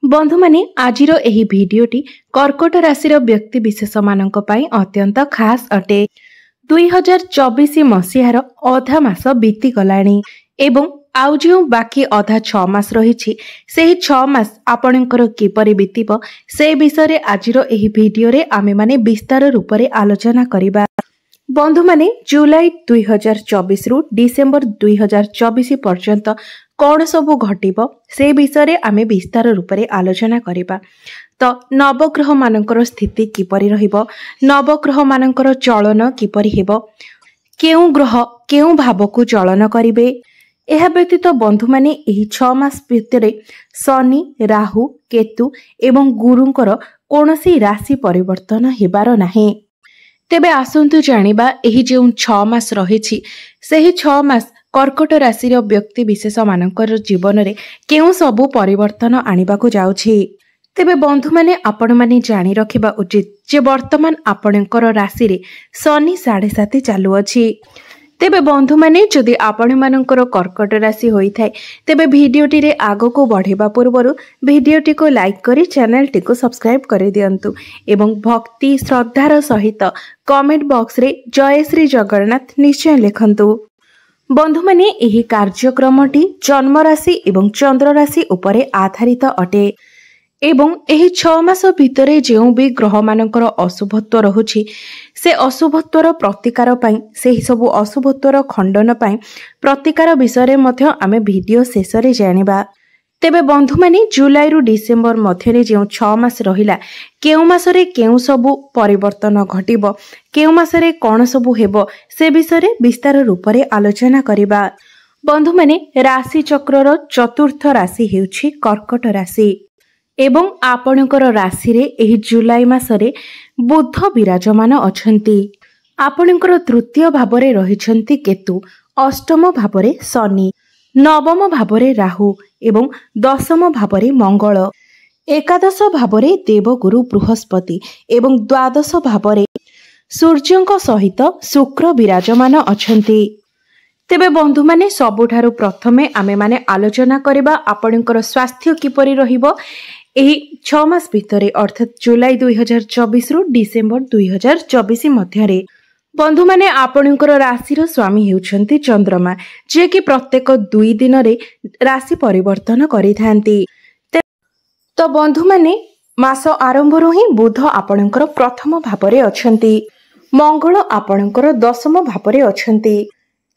बंधु माने आजिरो एही भिडियोटी कर्कट राशि व्यक्ति विशेष मानक पई अत्यंत खास अटे। 2024 मसीहार अधा मास बीती गलाणी एवं आउ जो बाकी अधा 6 मास रही से 6 मास आपणकर किपरि बीतिब से विषय आजिरो एही भिडियो रे आमे माने विस्तार रूप रे आलोचना करिबा। बंधु माने जुलाई 2024 रु डिसेंबर 2024 पर्यंत कौन सबु घटिब से विषय आमे विस्तार रूप रे आलोचना करिबा। तो नवग्रह मानकर स्थिति किपरि रहिबो, नवग्रह मानकर चलन किपरि हेबो, केउ ग्रह केउ भाव को चलन करिवे। एहा व्यतीत बंधु माने एही 6 मास भितरे शनि, राहु, केतु एवं गुरुंकर कोनोसी राशि परिवर्तन हेबार नाही। तेबे आसंतु जानिबा एही जो 6 मास रहिछि सेही 6 मास कर्कट राशि व्यक्ति विशेष मानकर जीवन रे केउ सबु परिवर्तन आनिबाकु जाउछि। तेबे बंधु माने आपण माने जानि रखिबा उचित जे वर्तमान आपणकर राशि रे शनि 7.5 चालू अछि। तेबे बंधु माने जदि आपण मानकर कर्कट राशि होई थाए तेबे भिडियोटी रे आगो को बढ़ेबा पूर्वरु भिडियोटी को लाइक करी चैनल टी को सब्सक्राइब कर दियंतु एवं भक्ति श्रद्धार सहित कमेंट बॉक्स रे जय श्री जगन्नाथ निश्चय लिखंतु। बंधु माने एही कार्यक्रमटी जन्म राशि एवं चंद्र राशि उपरे आधारित अटे एवं एही 6 मास भितरे जेउ भी ग्रह मानकर अशुभत्व रहुछि से अशुभत्वर प्रतिकार पई सेही सबु अशुभत्वर खंडन पई प्रतिकार विषय मध्य आमे भिडियो शेष रे जानिबा। तेबे बंधु माने जुलाई रु डिसेंबर मध्यरे जेउ 6 मास रहिला केउ मासरे केउ सबु परिवर्तन घटिबो, केउ मासरे कोन सबु हेबो से विषय विस्तार रूप रे आलोचना करिबा। बंधु माने राशि चक्रर चतुर्थ राशि हेउछि कर्कट राशि एवं आपणकर राशि रे एही जुलाई मासरे बुध विराजमान अछंती। आपणकर तृतीय भावरे रहिछंती केतु, अष्टम भावरे शनि, नवम भावरे राहु एवं दशम भावरे मंगल, एकादश भावरे देवगुरु बृहस्पति एवं द्वादश भावरे सूर्यंक सहित शुक्र विराजमान अछंती। तेबे बंधु माने सबुठारु प्रथमे आमे माने आलोचना करिबा आपणकर स्वास्थ्य किपरि रहिबो एही 6 मास भितरे अर्थात जुलाई 2024 रु डिसेंबर 2024 मध्यरे। बंधु माने आपणकर राशिर स्वामी हेउछंती चंद्रमा जे कि प्रत्येक 2 दिन रे राशि परिवर्तन करिथांती। तो बंधु माने मास आरंभ रु ही बुध आपणकर प्रथम भावरे अछंती, मंगल आपणकर दशम भावरे अछंती।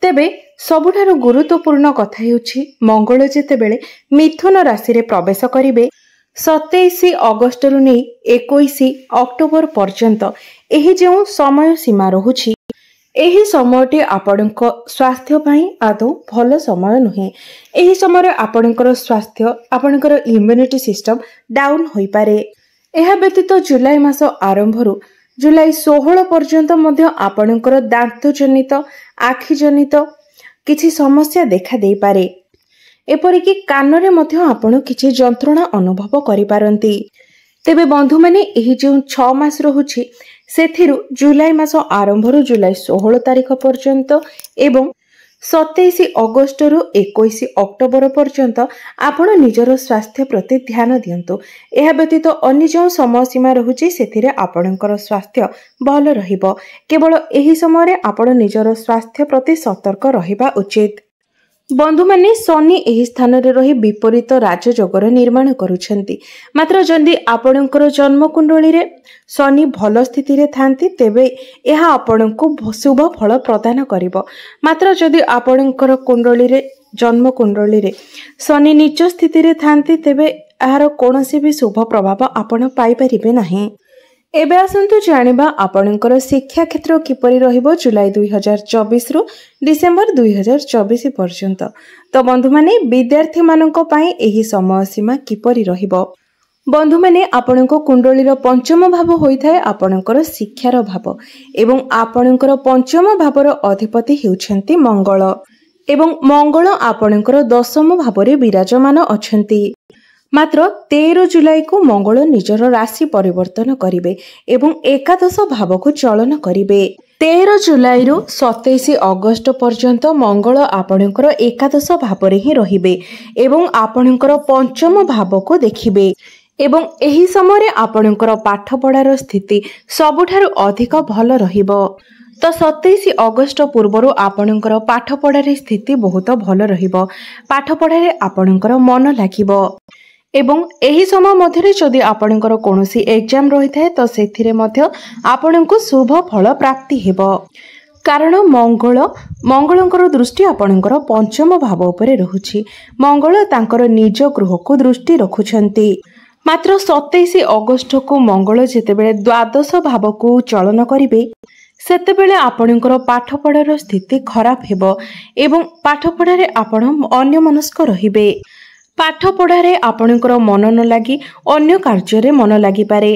तेबे सबुठारु गुरुत्वपूर्ण कथा हेउछि मंगल जेतेबेले मिथुन राशि रे प्रवेश करिवे 27 अगस्त रु नै 21 अक्टोबर पर्यंत एही जो समय सीमा रहुछि एही समयटी आपणक स्वास्थ्य पई आदौ भल समय नुहे। एही समय आपणकर स्वास्थ्य आपणकर इम्यूनिटी सिस्टम डाउन होई पारे। एहा व्यतीत जुलाई मास आरंभ रु जुलाई 16 पर्यंत मध्य आपणकर दांत जनित आखि जनित किछि समस्या देखा देई पारे। एपरिकी कानरे मध्य आपण किछि जंत्रणा अनुभव करि पारंती। तेबे बंधु माने एही जो 6 मास रहुछि सेथिरु जुलाई मास आरंभ रु जुलाई 16 तारिख पर्यंत एवं 27 अगस्त रु 21 अक्टोबर पर्यंत आपण निजर स्वास्थ्य प्रति ध्यान दियंतु। एहा व्यतीत अन्य जो समय सीमा रहुछि सेथिरे आपणकर स्वास्थ्य भल रहिबो। केवल एही समय रे आपण निजर स्वास्थ्य प्रति सतर्क रहिबा उचित। बंधु माने शनि एही स्थान रे रही विपरीत राजयोगर निर्माण करूछंती। मात्र जदि आपणकर जन्म कुंडली रे शनि भल स्थिति रे थांती तेबे एहा आपणको शुभ फल प्रदान करिवो। मात्र जदि आपणकर कुंडली रे जन्म कुंडली रे शनि नीच स्थिति रे थांती तेबे एहार कोनोसी भी शुभ प्रभाव आपण पाई परिबे नाही। एबे आसंतु जानिबा आपणकर शिक्षा क्षेत्र किपरि रहिबो जुलाई 2024 रु डिसेंबर 2024 पर्यंत। तो बंधु माने विद्यार्थी मानक पई एही समय सीमा किपरि रहिबो। बंधु माने आपणको कुंडलीर पंचम भाव होइथाय आपणकर शिक्षार भाव एवं आपणकर पंचम भावर अधिपति हेउछंती मंगल एवं मंगल आपणकर दशम भावरे विराजमान अछंती। मात्र 13 जुलाई को मंगल निजर राशि परिवर्तन करिवे एवं एकादश भाव को चलन करिवे। 13 जुलाई 27 अगस्त पर्यंत मंगल आपणकर एकादश भाव ही रहिबे एवं आपणकर पंचम भाव को देखिबे एवं एही समय आपणकर पाठपढ़ार स्थिति सबुठारु अधिक भल रहिबो। तो 27 अगस्त पूर्वर आपणकर पाठपढ़ार स्थिति बहुत भल रहिबो। पाठपढ़ारे आपणकर मन लागिबो एवं एही समय मध्यरे जदि आपणकर कोनोसी एग्जाम रही थाए तो सेथिरे मध्य आपणको शुभ फल प्राप्ति हेबो। कारण मंगलंकर दृष्टि आपणकर पंचम भाव उपरे रहुछि। मंगल तांकर निज गृह को दृष्टि रखुछंती। मात्र 27 अगस्त को मंगल जेतेबेले द्वादश भाव को चलन करिवे सेतेबेले आपणकर पाठपढ़ार स्थिति खराब हेबो एवं पाठपढ़ारे आपण अन्यमनस्क रहिबे। पाठपढ़ारे आपणकर मन न लागी अन्य कार्य मन लागि पारे।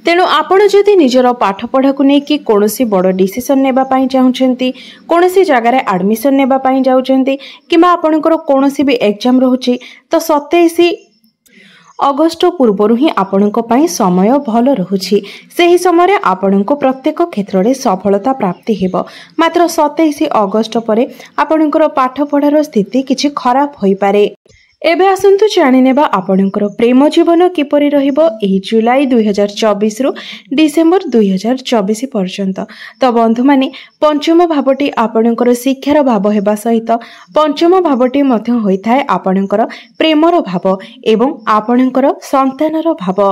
तेणु आपण जदि निजर पाठपढ़ा को लेकिन कौनसी बड़ डिसीजन नेबा पाई चाहुछंती, कौनसी जगार एडमिशन नेबा पाई जाउछंती किबा आपणकर कौनसी भी एग्जाम रहुछि तो 27 अगस्त पूर्वर ही आपणको पाई समय भल रहुछि। सेही समय आपणको प्रत्येक क्षेत्र में सफलता प्राप्ति हेबो। मात्र 27 अगस्त परे आपणकर पाठपढ़ार स्थिति किछि खराब होई पारे। एबे आसंतु जानि नेबा आपणकर प्रेम जीवन किपरि रहिबो एही जुलाई 2024 रु डिसेंबर 2024 पर्यंत। तो बंधु माने पंचम भावटी आपणकर शिक्षार भाव हेबा सहित पंचम भावटी मध्य होइथाय आपणकर प्रेमर भाव एवं आपणकर संतानर भाव।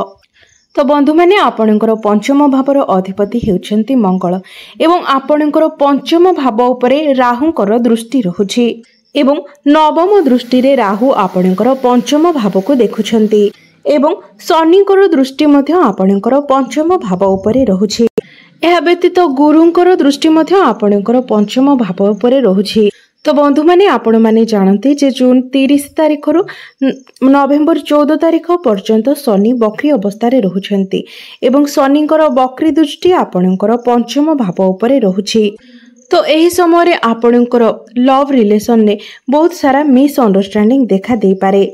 तो बंधु माने आपणकर पंचम भावर अधिपति हेउछंती मंगल एवं आपणकर पंचम भाव उपरे राहुंकर दृष्टि रहुछि एवं नवम दृष्टि रे राहु आपणकर पंचम भाव को देखुछंती एवं शनिकर दृष्टि मध्य आपणकर पंचम भाव उपरे रहुछि। एहा व्यतीत गुरुंकर दृष्टि मध्य आपणकर पंचम भाव उपरे रहुछि। तो बंधु माने आपण माने जानते जे जून 30 तारिख रु नवेम्बर 14 तारिख पर्यंत शनि बक्री अवस्था रे रहुछंती एवं शनिकर बक्री दृष्टि आपणकर पंचम भाव उपरे रहुछि। तो यही समय आपणकर लव रिलेशन ने बहुत सारा मिसअंडरस्टैंडिंग देखा दे पारे।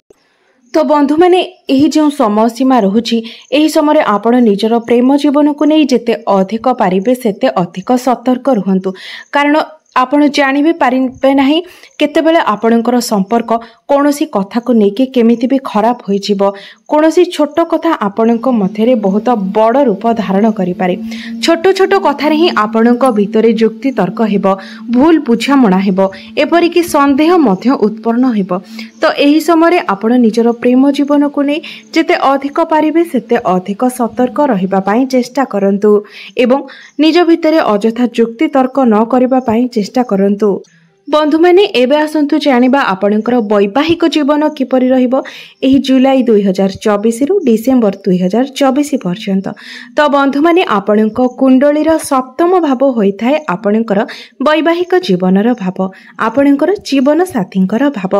तो बंधु माने यही जो समय सीमा रहुछि एही समय आपण निजर प्रेम जीवन को नहीं जेते अधिक पारिबे सेते अधिक सतर्क रुहंतु। कारण आपण जानिबे पारिबे नाही केतेबेले आपणकर संपर्क कोनोसी कथा को लेके केमिति भी खराब होई जिवो। कोनोसी छोट कथा आपणक मध्यरे बहुत बड़ रूप धारण करि पारे। छोट छोट कथारे ही आपणक भितरे जुक्ति तर्क हेबो, भूल बुझामणा हेबो, एपरि कि संदेह मध्य उत्पन्न हेबो। तो एही समय आपण निजर प्रेम जीवन को नै जेते अधिक पारिबे सेते अधिक सतर्क रहिबा पई चेष्टा करंतु एवं निज भितरे अजथा जुक्ति तर्क न करिबा पई चेष्टा करंतु। बंधु माने एबे आसंतु जानिबा आपणकर वैवाहिक जीवन किपरि रहिबो एही जुलाई 2024 रु डिसेंबर 2024 पर्यंत। तो बंधु माने आपणक कुंडलीर सप्तम भाव होइथाय आपणकर वैवाहिक जीवनर भाव, आपणकर जीवन साथींकर भाव।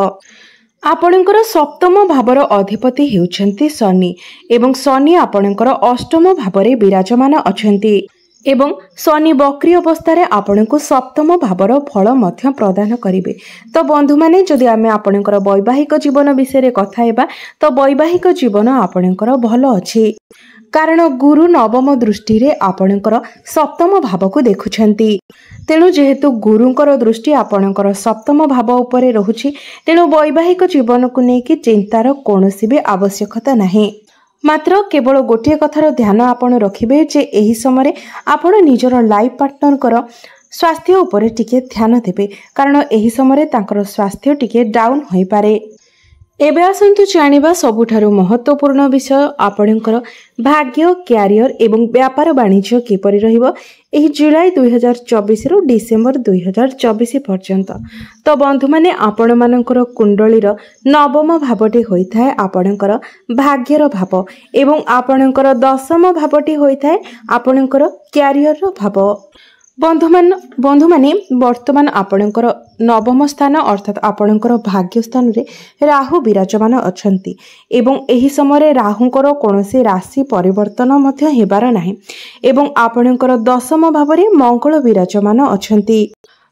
आपणकर सप्तम भावर अधिपति हेउछंती शनि एवं शनि आपणकर अष्टम भावरे विराजमान अछंती एवं शनि बक्री अवस्था रे आपण को सप्तम भावर फल मध्य प्रदान करिवे। तो बंधु माने जदि आमे आपणकर वैवाहिक जीवन विषय रे कथा हेबा तो वैवाहिक जीवन आपणकर भल अछि। कारण गुरु नवम दृष्टि रे आपणकर सप्तम भाव को देखुछंती। तेणु जेहेतु गुरुंकर दृष्टि आपणकर सप्तम भाव उपरे रहुछि तेणु वैवाहिक जीवन को लेकिन चिंतार कोनोसी भी आवश्यकता नाही। मात्र केवल गोटे कथार ध्यान आपण रखिबे जे एही समय आपण निजर लाइफ पार्टनर कर स्वास्थ्य उपरे टिके ध्यान देबे। कारण एही समय तांकर स्वास्थ्य टिके डाउन होई पारे। एबे आसंतु जानिबा सबुठारु महत्वपूर्ण विषय आपणकर भाग्य, क्यारियर एवं व्यापार वाणिज्य किपरि रहिबो एही जुलाई 2024 रु डिसेंबर 2024 पर्यंत। तो बंधु माने आपण मानकर कुंडलीर नवम भावटी होइथाय आपणकर भाग्यर भाव एवं आपणकर दशम भावटी होइथाय आपणकर क्यारियर भाव। बंधु माने वर्तमान आपणकर नवम स्थान अर्थात आपणकर भाग्य स्थान रे राहु विराजमान अछंती एवं एही समय राहुंकर कोनोसी राशि परिवर्तन मध्य हेबार नाही एवं आपणकर दशम भावरे मंगल विराजमान अछंती।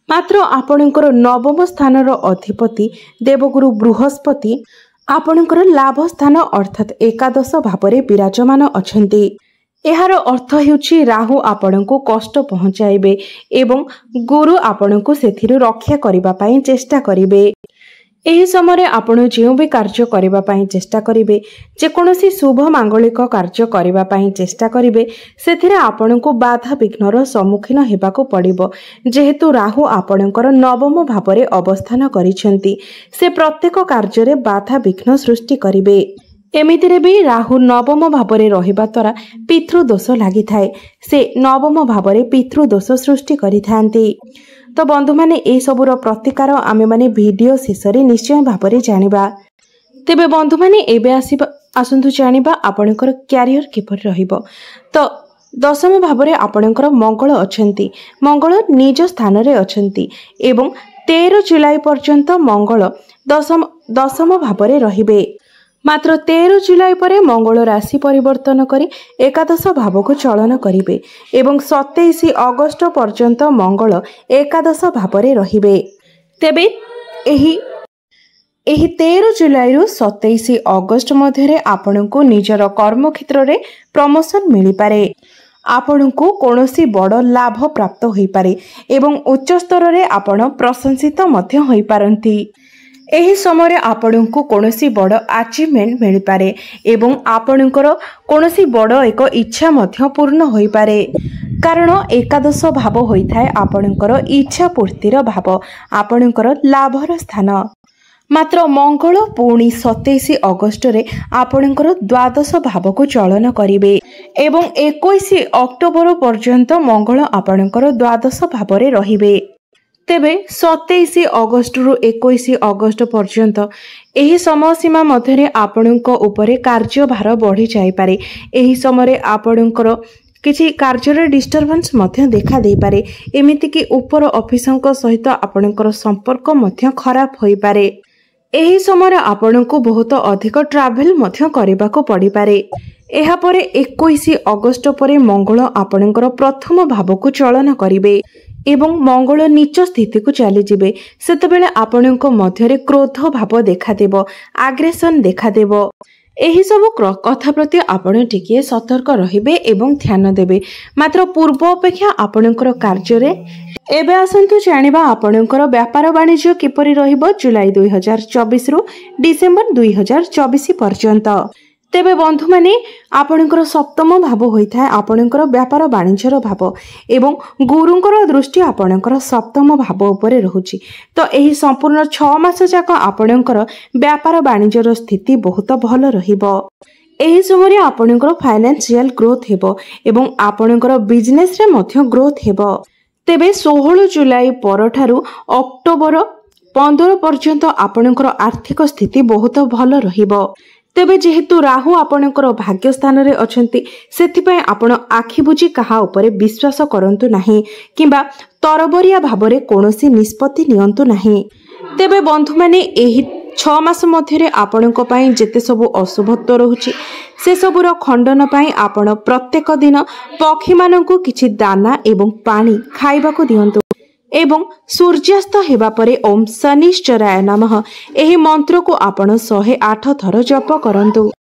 मात्र आपणकर नवम स्थानर अधिपति देवगुरु बृहस्पति आपणकर लाभ स्थान अर्थात एकादश भावरे विराजमान अछंती एहार अर्थ हेउछि राहु आपणको कष्ट पहुंचाइबे एवं गुरु आपणको सेथिरु रक्षा करिबा पई चेष्टा करिबे। एही समय आपण जो भी कार्य करिबा पई चेष्टा करिबे, जे कोनोसी शुभ मांगलिक कार्य करिबा पई चेष्टा करिबे, सेथिरे आपणको बाधा विघ्नर सम्मुखीन हेबाको पड़िबो। जेहेतु राहु आपणकर नवम भावरे अवस्थान करिसेंती, से प्रत्येक कार्य रे बाधा विघ्न सृष्टि करिबे। एमितिरे भी राहु नवम भावरे रहिबा द्वारा पितृदोष लागि थाए, से नवम भावरे पितृदोष सृष्टि करिथांती। तो बंधु माने ए सबुर प्रतिकार आमे माने वीडियो शेषरे निश्चय भावरे जानिबा। तेबे बंधु माने एबे आसंतु जानिबा आपणकर क्यारियर किपर रहिबो। तो दशम भावरे आपणकर मंगल अछंती, मंगल निज स्थान रे अछंती एवं 13 जुलाई पर्यंत मंगल दशम भावरे रहिबे। मात्र 13 जुलाई परे मंगल राशि परिवर्तन करी एकादश भाव को चलन करिवे एवं 27 अगस्त पर्यंत मंगल एकादश भावरे रहिबे। तेबे एही 13 जुलाई रु 27 अगस्त मध्यरे आपनको निजर कर्म क्षेत्र रे प्रमोशन मिली पारे। आपनको कोनोसी बड़ लाभ प्राप्त होई पारे एवं उच्च स्तर रे आपण प्रशंसित मध्य होई पारंती। एही समय आपणको कोनोसी बड़ अचीवमेंट मिल पारे एवं आपणकर कोनोसी बड़ एक इच्छा मध्य पूर्ण होई पारे। कारण एकादश भाव होई थाए आपणकर इच्छा पूर्तिर भाव, आपणकर लाभर स्थान। मात्र मंगल पुणी 27 अगस्त रे आपणकर द्वादश भाव को चलन करिवे एवं 21 अक्टोबर पर्यंत मंगल आपणकर द्वादश भाव रे रहिबे। तेबे 27 अगस्त रु 21 अगस्त पर्यंत एही समय सीमा मध्यरे आपणको उपरे कार्यभार बढ़ी जाई पारे। एही समय आपणकर किछि कार्य डिस्टर्बेंस मध्य देखा दे पारे। एमिति कि ऊपर ऑफिसरक सहित आपणकर संपर्क मध्य खराब होई पारे। एही समय आपणको बहुत अधिक ट्रैवल मध्य करिबाको पड़ी पारे। एहा परे 21 अगस्त परे मंगल आपणकर प्रथम भाव को चलन करिवे एवं मंगल नीच स्थिति को चली जिबे। सेतबेले आपणको मध्यरे क्रोध भाव देखा देबो, आग्रेशन देखा देबो। एही सब कथा प्रति आपण टिके सतर्क रहिबे एवं ध्यान देबे। मात्र पूर्व अपेक्षा आपणकर कार्य रे एबे आसंतु जानिबा आपणकर व्यापार वाणिज्य किपरि रहिबो जुलाई 2024 रु डिसेंबर 2024 पर्यंत। तेबे बंधु माने आपणकर सप्तम भाव होइथाय आपणकर व्यापार वाणिज्यर भाव एवं गुरुंकर दृष्टि आपणकर सप्तम भाव उपरे रहुची। तो एही संपूर्ण 6 मास जाक आपणकर व्यापार वाणिज्यर स्थिति बहुत भल रहिबो। एही समय आपणकर फाइनेंशियल ग्रोथ हेबो एवं आपणकर बिजनेस रे मध्य ग्रोथ हेबो। तेबे 16 जुलाई परठारु अक्टोबर 15 पर्यंत आपणकर आर्थिक स्थिति बहुत भल रहिबो। तेबे जेहेतु राहु आपणकर भाग्य स्थान रे अछंती, सेथिपय आपण आखि बुझी कहा उपरे विश्वास करंतु नाही किंबा तरबरिया भाबरे कोनोसी निष्पत्ति नियंतु नाही। तेबे बंधु माने एही 6 मास मध्यरे आपणको पई जेते सब अशुभत्व रहुची से सबुर खंडन पई आपण प्रत्येक दिन पक्षी माननकु किछि दाना एवं पानी खाइबा को दियंतु एवं सूर्यास्त हेबा परे ओम शनिश्चराय नमः एही मंत्र को आपण 108 थर जप करंतु।